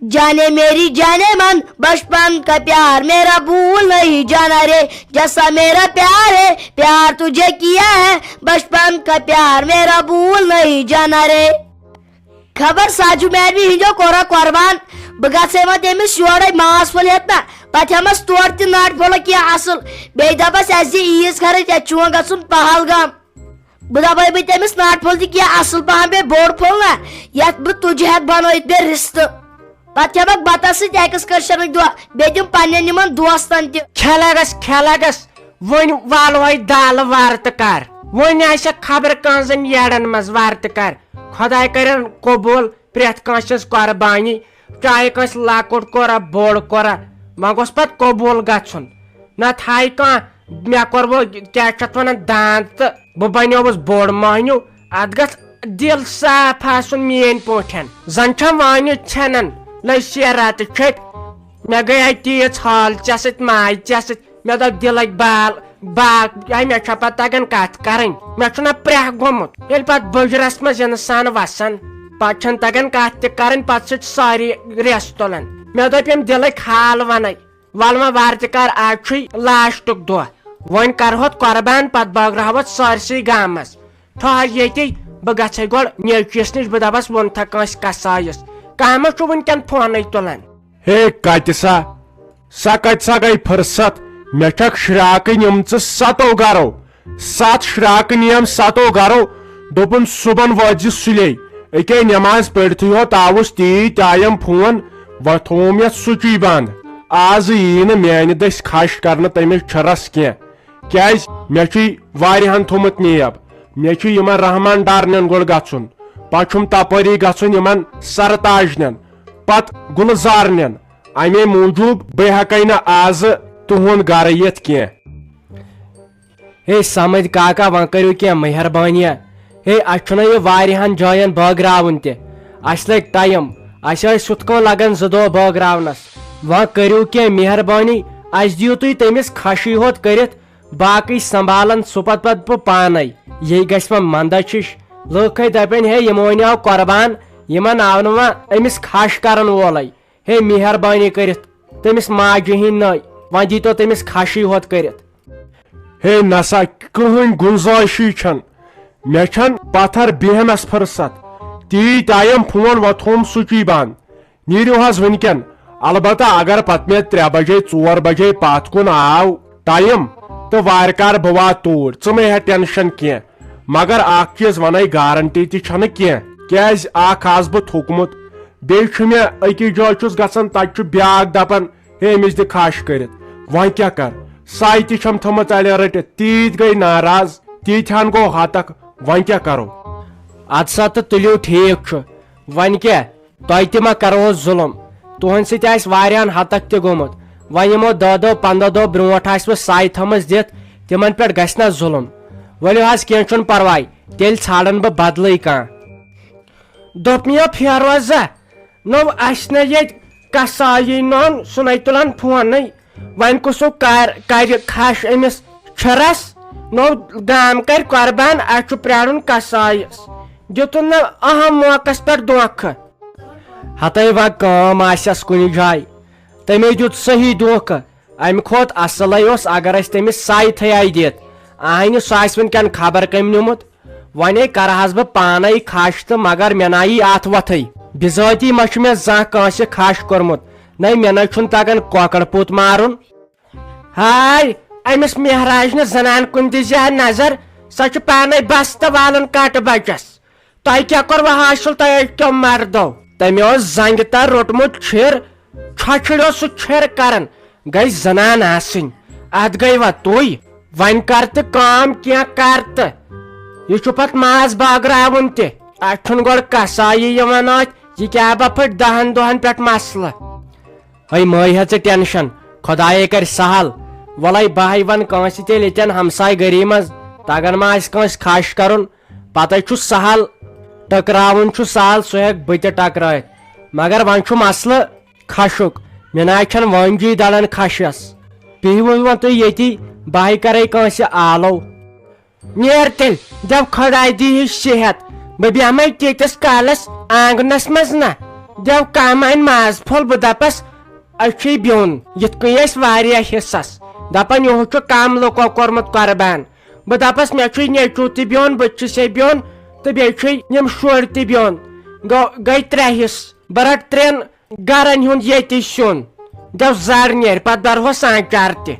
जाने मेरी जाने मन बचपन का प्यार मेरा भूल नहीं जाना रे, जैसा मेरा प्यार है प्यार तुझे किया है, बचपन का प्यार मेरा भूल नहीं जाना रे। खबर साजू मैनवी हिंदो कोरा कुर्बान बह ग तमिस योड़े मास फल हेतना पे हमस तोड़ त नाट फल की असल बे दपस ईज खर्च चोन गुन पहलगाम बह दप बह तमिस नाट फल तह असल पहन बे बोड़ फल ना ये बह तुझे हेक बनोत बे रिश्त पे हेमक बतस एक्सकर्शन दुआ बे दिम पन्न दोस्तन खेला गस वन वाल दाल वार त कर वन खबर कन येड़न मज वार त कर खुदा करन कबूल प्रेथ कंस कुर्बानी चाहे कंस लकुट कोरा बोड़ कोरा वह गोस पत कबूल गन नत हाय कह मे कोर क्या वन दान तो बह बनियोस बोड़ महनू अत गस दिल साफ आसन मेन पोठन जन वन छनन लग शेरात छट मे गई तीज हाल चे सत माय चे सत मे दप दिल बाल बाग मे पे तगन कत कर मे प्रेह गोमुत ये पे बजरस मज इंसान वसान पे तगन कत कर पे सारी रेस तुलान मे दम दिल हाल वन वल वार कर आज लास्ट दुह वन करहोत कुर्बान पे बगरहोत सारसी गामस ठहर ये बह ग गो नेचीस नश बह दपस वोन था कंस कसायस कह वनकन फोन तुलान हे कत सा गई फुर्सत मे शराकन यम 7 गरो 7 शराकन यम 7 गरो दोपन सुबन वज सुले अके नमाज पढ़त योत आवस तीत आयम फोन व थोम ये सुची बंद आज यी न मान दस खश कर तमिस छरस क्या मे वारिहन थोमुत नेब मे रहमान डारन गोड़ गन पे तपरी गन सरताज नन पत गुलजार नन अमे मूजूब बह हेक आज तुहद गर यिथ हे समझ काका वन करू क्या मेहरबानिया हे अह वारिहन जायन बगरावन तस लग टाइम सुत लगन 2 दो बगरावनस वह करू क्या मेहरबानी अस दियो तुम तमिस खशी होत कर बाकी संभालन सह पत पान ये गो मंदचिश लुख दपन हे यमो आव कुर्बान यमन आव नुआ अमिस खश कर वोल हे मेहरबानी कर तमिस माज हिंद नई वह दी तो तमिस खशी होत कर हे नसा कहन गुंजाइशी छन मे पत्थर बेहनस फुर्सत तीत आयम फोन व थोम सुची बंद नीरू हज वनकन अलबत्ता अगर पत मे 3 बजे 4 बजे पत कुन आव टाइम तो वारकार बह वात तोर च मे हे टेंशन कह मगर अख चीज वन गारंटी तह क्या आज बह थुकमुत बे मे अकि जाय गसन तत ब्याक दपन हे अमिस दि खश कर वह क्या कर साई तम थोमुत अल रट तीत गई नाराज तीथन गो हतक वह क्या करो असा तो तुलियो ठीक वन क्या तुह तह करो जुलम तुहन सहन हतक त गोमुत वह यमो 10-15 दह ब्रोट साई थमस दित तिमन पे गना जुलम वलो कह परवाय तेल छाड़न बह बदल कह दोपमिया फेरोजा नो ये कसाई नोन सुन तुलान फोन वन कुसो कर खश अमिस छरस नो गाम कर कुर्बान अह प्राण कसायस दितुन न अहम मौकस पे धोख हते वह कम आस कुन जाय तमे दुत सही धोख अमि खोत असल अगर तमिस साई थी दित आहन सह वनकन खबर कम निमुत वन करहस बह पान खश तो मगर मे नाई अत वथ बिजाती मे जह कंस खश कोर्मुत न मे न तगन कौकड़ पुत मारुन हाय अमिस मेहराज न जनान कुन दिजा नजर सह पान बस्त वालन कट बचस तह क्या कोर हासिल तह क्यों मर्दो तमे जंग तर रोटमुत छिर छछड़ो सह छिर कर गई जनान आसिन अत गई व तुई वन कर काम क्या कर यह पत माज बागरावन तन गो कसाई यह क्या फट 10 दोहन पे मसल है मह टेंशन खुदाए कर सहल वल बह वन कंस तेल हमसाय गरी मज तगन मा कंस खश कर पत सहल टकरावन सहल सह हेक बह टकरा मगर वन मसल खशुक मे ना वंजी दड़न खशस पी वो तुम ये बह कर कंस आलो नेर तेल जब खुदा दी सेहत बह बेहमे तीतिस कालस आंगनस मज ना دو کم ان ماز پھول بہ دپس اچھی بیون یت کن اس واریاہ حصس دپان یہ کم لوکو کورمت قربان بہ دپس مے چھ نیچو تہ بیون بہ چھس بیون تو بیٚیہِ یم شُرۍ تہِ بیون گٔے 3 حصہٕ بہ رٹ 3 گرن ہُنٛد ییٚتہِ سیُن دپ زر نیرِ پتہٕ برہوس سانچار تہِ